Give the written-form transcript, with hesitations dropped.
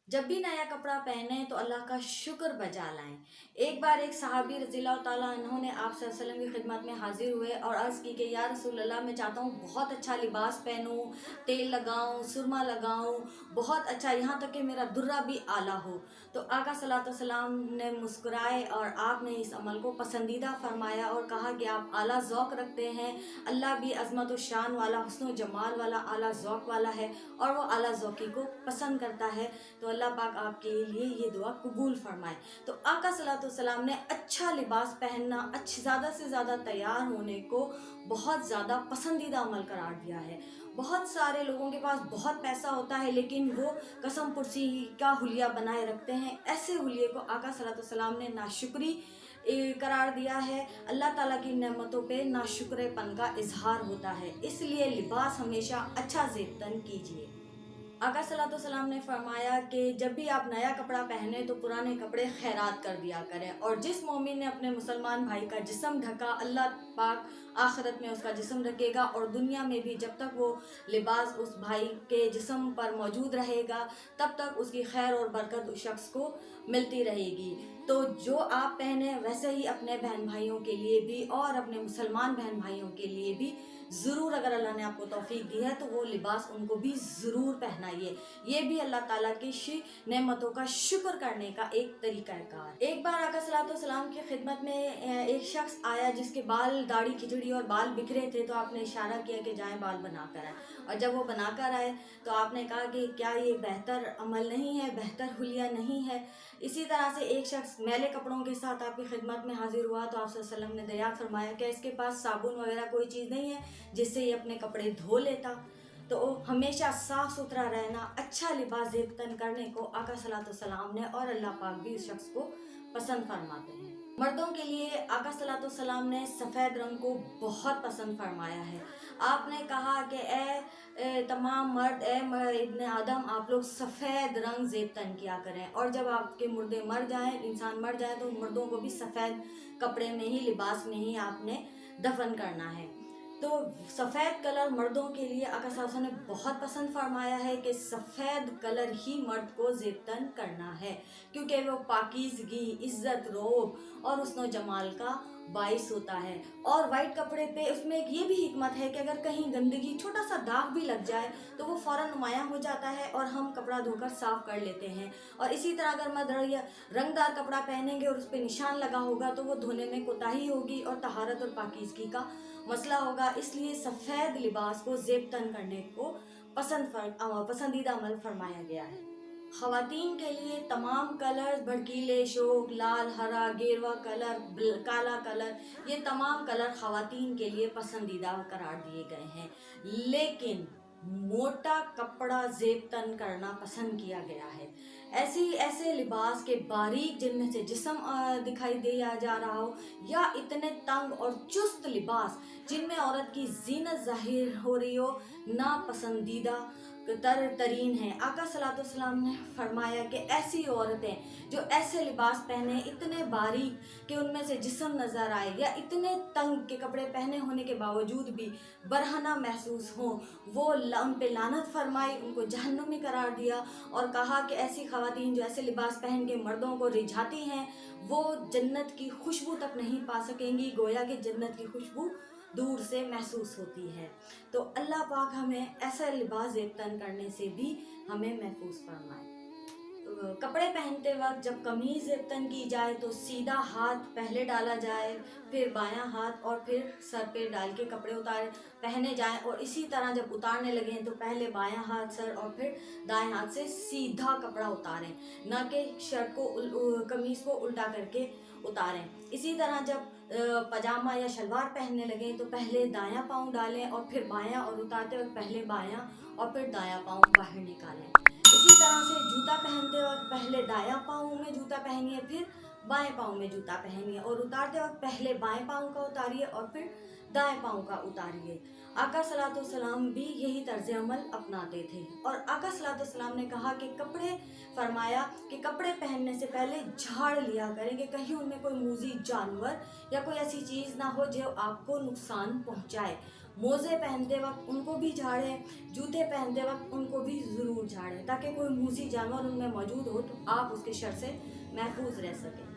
जब भी नया कपड़ा पहने तो अल्लाह का शुक्र बजा लाएं। एक बार एक सहाबी रज़ियल्लाहु ताला अन्हु ने आप सल्लल्लाहु अलैहि वसल्लम की खिदमत में हाजिर हुए और अर्ज़ की कि या रसूल अल्लाह, मैं चाहता हूँ बहुत अच्छा लिबास पहनूं, तेल लगाऊं, सुरमा लगाऊं, बहुत अच्छा, यहाँ तक कि मेरा दुर्रा भी आला हो। तो आका सल्लल्लाहु अलैहि वसल्लम ने मुस्कुराए और आपने इस अमल को पसंदीदा फरमाया और कहा कि आप आला ज़ौक़ रखते हैं। अल्लाह भी अज़मत व शान वाला, हुस्न व जमाल वाला, आला ज़ौक़ वाला है और वो आला ज़ौक़ी को पसंद करता है। तो अल्लाह पाक आपके लिए ये दुआ कबूल फरमाए। तो आका सल्लल्लाहु अलैहि वसल्लम ने अच्छा लिबास पहनना, ज़्यादा से ज़्यादा तैयार होने को बहुत ज़्यादा पसंदीदा अमल करार दिया है। बहुत सारे लोगों के पास बहुत पैसा होता है लेकिन वो कसम पुरसी का हुलिया बनाए रखते हैं। ऐसे हुलिये को आका सल्लल्लाहु अलैहि वसल्लम ने नाशुक्री करार दिया है। अल्लाह ताला की नेमतों पे नाशुक्रेपन का इजहार होता है, इसलिए लिबास हमेशा अच्छा ज़ेबतन कीजिए। आका सल्लल्लाहु अलैहि वसल्लम ने फरमाया कि जब भी आप नया कपड़ा पहने तो पुराने कपड़े खैरात कर दिया करें, और जिस मोमिन ने अपने मुसलमान भाई का जिस्म ढका, अल्लाह पाक आखिरत में उसका जिस्म ढकेगा और दुनिया में भी जब तक वो लिबास उस भाई के जिस्म पर मौजूद रहेगा तब तक उसकी खैर और बरकत उस शख्स को मिलती रहेगी। तो जो आप पहने वैसे ही अपने बहन भाइयों के लिए भी और अपने मुसलमान बहन भाइयों के लिए भी ज़रूर, अगर अल्लाह ने आपको तौफीक दी है तो वो लिबास उनको भी ज़रूर पहनाइए। ये भी अल्लाह ताला की नेमतों का शुक्र करने का एक तरीक़ाकार। एक बार आका सल्लल्लाहु अलैहि वसल्लम की खिदमत में एक शख्स आया जिसके बाल, दाढ़ी, खिचड़ी और बाल बिखरे थे। तो आपने इशारा किया कि जाएं बाल बना कर आए, और जब वो बना कर आए तो आपने कहा कि क्या ये बेहतर अमल नहीं है, बेहतर हुलिया नहीं है। इसी तरह से एक शख्स मैले कपड़ों के साथ आपकी खिदमत में हाजिर हुआ तो आप सल्लल्लाहु अलैहि वसल्लम ने दरियाफ़्त फरमाया कि इसके पास साबुन वगैरह कोई चीज़ नहीं है जिससे ये अपने कपड़े धो लेता। तो हमेशा साफ़ सुथरा रहना, अच्छा लिबास ज़ेबतन करने को आका सल्लल्लाहु अलैहि वसल्लम ने और अल्लाह पाक भी उस शख्स को पसंद फरमाते हैं। मर्दों के लिए आका सल्लल्लाहु अलैहि वसल्लम ने सफ़ेद रंग को बहुत पसंद फरमाया है। आपने कहा कि तमाम मर्द, इब्ने आदम, आप लोग सफ़ेद रंग ज़ेबतन किया करें, और जब आपके मुर्दे मर जाएं, इंसान मर जाए, तो मुर्दों को भी सफ़ेद कपड़े में ही, लिबास में ही आपने दफन करना है। तो सफ़ेद कलर मर्दों के लिए आका सल्लल्लाहु अलैहि वसल्लम ने बहुत पसंद फरमाया है कि सफ़ेद कलर ही मर्द को ज़ेबतन करना है, क्योंकि वो पाकीज़गी, इज़्ज़त, रोब और हुस्न जमाल का बाइस होता है। और वाइट कपड़े पे उसमें एक ये भी हिकमत है कि अगर कहीं गंदगी, छोटा सा दाग भी लग जाए तो वो फ़ौरन नुमायाँ हो जाता है और हम कपड़ा धोकर साफ़ कर लेते हैं। और इसी तरह अगर मर्द रंगदार कपड़ा पहनेंगे और उस पर निशान लगा होगा तो वो धोने में कोताही होगी और तहारत और पाकीज़गी का मसला होगा। इसलिए सफ़ेद लिबास को ज़ेबतन करने को पसंदीदा अमल फरमाया गया है। ख़वातीन के लिए तमाम कलर, भड़कीले, शोक, लाल, हरा, गेरुआ कलर, काला कलर, ये तमाम कलर ख़वातीन के लिए पसंदीदा करार दिए गए हैं। लेकिन मोटा कपड़ा ज़ेबतन करना पसंद किया गया है। ऐसे लिबास के बारीक जिनमें से जिस्म दिखाई दिया जा रहा हो, या इतने तंग और चुस्त लिबास जिनमें औरत की ज़ीनत ज़ाहिर हो रही हो, नापसंदीदा तरीन है। आका सल्लल्लाहु अलैहि वसल्लम ने फरमाया कि ऐसी औरतें जो ऐसे लिबास पहने, इतने बारीक कि उनमें से जिस्म नज़र आए, या इतने तंग के कपड़े पहने होने के बावजूद भी बरहना महसूस हो, वो उन पे लानत फरमाई, उनको जहन्नुमी करार दिया और कहा कि ऐसी ख़वातीन जो ऐसे लिबास पहन के मर्दों को रिझाती हैं वो जन्नत की खुशबू तक नहीं पा सकेंगी, गोया कि जन्नत की खुशबू दूर से महसूस होती है। तो अल्लाह पाक हमें ऐसा लिबास ज़ेबतन करने से भी हमें महफूज फरमाए। कपड़े पहनते वक्त जब कमीज़ ज़ेबतन की जाए तो सीधा हाथ पहले डाला जाए, फिर बायां हाथ, और फिर सर पे डाल के कपड़े पहने जाएं, और इसी तरह जब उतारने लगें तो पहले बायां हाथ सर और फिर दाएं हाथ से सीधा कपड़ा उतारें, ना कि शर्ट को, कमीज़ को उल्टा करके उतारें। इसी तरह जब पजामा या शलवार पहनने लगें तो पहले दायां पाँव डालें और फिर बायां, और उतारते वक्त पहले बायां और फिर दायां पाँव बाहर निकालें। इसी तरह से जूता पहनते वक्त पहले दायां पाँव में जूता पहनिए, फिर बाएं पाँव में जूता पहनिए, और उतारते वक्त पहले बाएं पाँव का उतारिए और फिर दाएं पाँव का उतारिए। आका सल्लल्लाहु अलैहि वसल्लम भी यही तर्ज अमल अपनाते थे। और आका सल्लल्लाहु अलैहि वसल्लम ने कहा कि फरमाया कि कपड़े पहनने से पहले झाड़ लिया करें कि कहीं उनमें कोई मूज़ी जानवर या कोई ऐसी चीज़ ना हो जो आपको नुकसान पहुंचाए। موزے پہنتے وقت ان کو بھی جھاڑیں، جوتے پہنتے وقت ان کو بھی ضرور جھاڑیں، تاکہ کوئی موذی جانور ان میں موجود ہو تو آپ اس کے شر سے محفوظ رہ سکیں۔